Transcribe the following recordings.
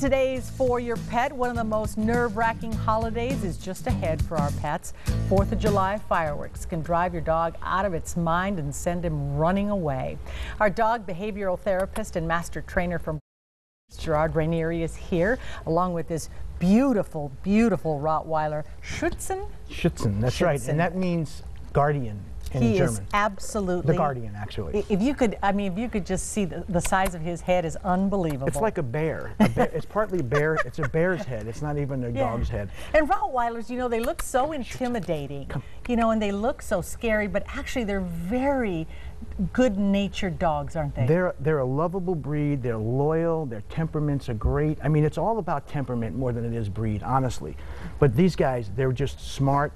today's For Your Pet, one of the most nerve-wracking holidays is just ahead for our pets. 4th of July fireworks can drive your dog out of its mind and send him running away. Our dog behavioral therapist and master trainer from Gerard Raneri is here, along with this beautiful, beautiful Rottweiler, Schuetzen? Schuetzen, that's right, and that means guardian in German. He is absolutely the guardian, actually. If you could, if you could just see the size of his head is unbelievable. It's like a bear. It's partly a bear. It's a bear's head. It's not even a dog's head. And Rottweilers, you know, they look so intimidating, you know, and they look so scary, but actually they're very good-natured dogs, aren't they? They're a lovable breed. They're loyal. Their temperaments are great. I mean, it's all about temperament more than it is breed, honestly. But these guys, they're just smart.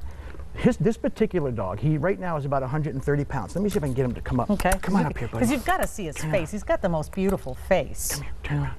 This particular dog, he right now is about 130 pounds. Let me see if I can get him to come up. Okay. Come on up here, buddy. Because you've got to see his face. He's got the most beautiful face. Come here, turn around.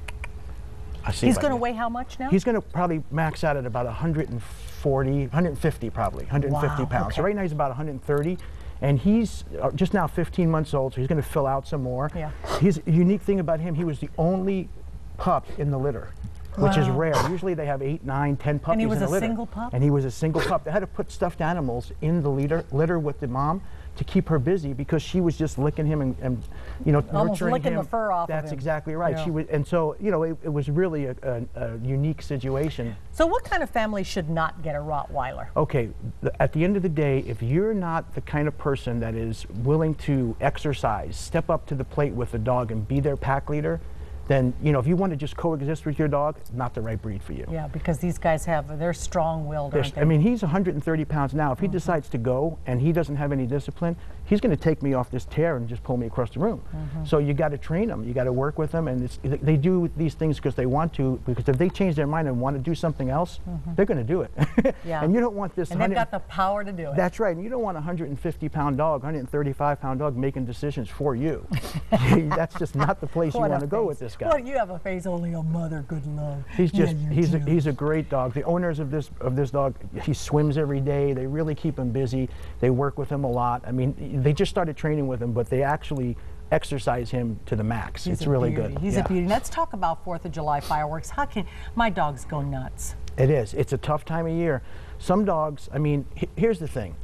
I see. He's going to weigh how much now? He's going to probably max out at about 140, 150 probably, 150 pounds. Okay. So right now he's about 130. And he's just now 15 months old, so he's going to fill out some more. Yeah. His unique thing about him, he was the only pup in the litter, which is rare. Usually they have 8, 9, 10 puppies in the litter. And he was a single pup? And he was a single pup. They had to put stuffed animals in the litter with the mom to keep her busy because she was just licking him and you know, almost nurturing licking him. the fur off That's of him. exactly right. Yeah. She was, and so, you know, it was really a unique situation. So what kind of family should not get a Rottweiler? Okay, at the end of the day, if you're not the kind of person that is willing to exercise, step up to the plate with a dog and be their pack leader, then, you know, if you want to just coexist with your dog, it's not the right breed for you. Yeah, because these guys they're strong-willed, aren't they? I mean, he's 130 pounds now. If he decides to go and he doesn't have any discipline, he's going to take me off this tear and just pull me across the room. So you got to train them. You got to work with them, and they do these things because they want to. Because if they change their mind and want to do something else, they're going to do it. Yeah. And you don't want this. And they've got the power to do it. That's right. And you don't want a 150-pound dog, 135-pound dog making decisions for you. That's just not the place you want to go with this guy. Well, you have a face only a mother could love. He's just he's a great dog. The owners of this dog, he swims every day. They really keep him busy. They work with him a lot. I mean, they just started training with him, but they actually exercise him to the max. It's really good. He's a beauty. Let's talk about 4th of July fireworks. How can my dogs go nuts? It is. It's a tough time of year. Some dogs, I mean, here's the thing.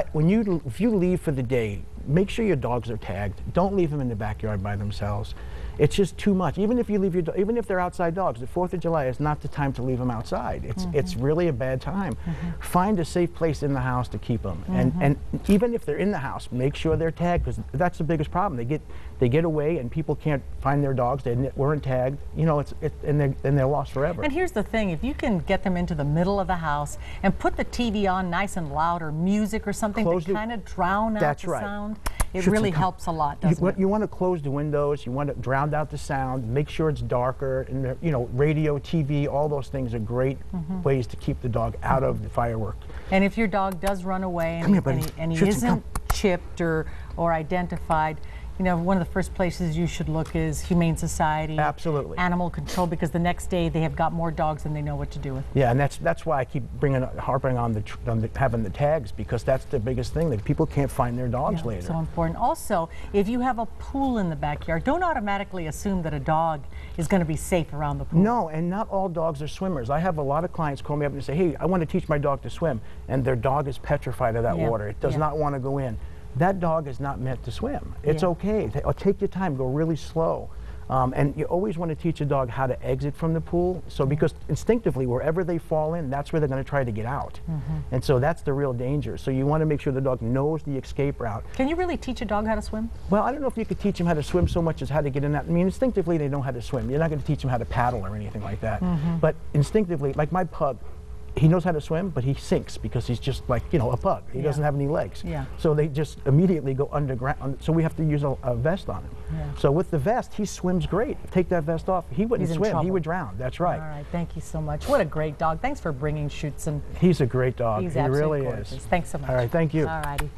If you leave for the day, make sure your dogs are tagged. Don't leave them in the backyard by themselves. It's just too much. Even if you leave your even if they're outside dogs, the 4th of July is not the time to leave them outside. It's really a bad time. Find a safe place in the house to keep them. And even if they're in the house, make sure they're tagged, because that's the biggest problem. They get away and people can't find their dogs. They weren't tagged. You know, and they're lost forever. And here's the thing: if you can get them into the middle of the house and put the TV on nice and loud, or music or something to kind of drown out the sound, it really helps a lot, doesn't it? You want to close the windows. You want to drown out the sound. Make sure it's darker. And you know, radio, TV, all those things are great ways to keep the dog out of the firework. And if your dog does run away and he isn't chipped or identified, you know, one of the first places you should look is Humane Society, absolutely, Animal Control, because the next day they have got more dogs than they know what to do with. Yeah, and that's why I keep harping on having the tags, because that's the biggest thing, that people can't find their dogs later. So important. Also, if you have a pool in the backyard, don't automatically assume that a dog is going to be safe around the pool. No, and not all dogs are swimmers. I have a lot of clients call me up and say, hey, I want to teach my dog to swim, and their dog is petrified of that water. It does not want to go in. That dog is not meant to swim. It's okay. Take your time. Go really slow. And you always want to teach a dog how to exit from the pool. So because instinctively, wherever they fall in, that's where they're going to try to get out. And so that's the real danger. So you want to make sure the dog knows the escape route. Can you really teach a dog how to swim? Well, I don't know if you could teach them how to swim so much as how to get in that. I mean, instinctively, they know how to swim. You're not going to teach them how to paddle or anything like that. But instinctively, like my pug, he knows how to swim, but he sinks because he's just like, you know, a pug. He doesn't have any legs. So they just immediately go underground. So we have to use a vest on him. So with the vest, he swims great. Take that vest off, he wouldn't swim. He would drown. That's right. All right. Thank you so much. What a great dog. Thanks for bringing Schuetzen. He's a great dog. He's he really gorgeous. is. Thanks so much. All right. Thank you. All righty.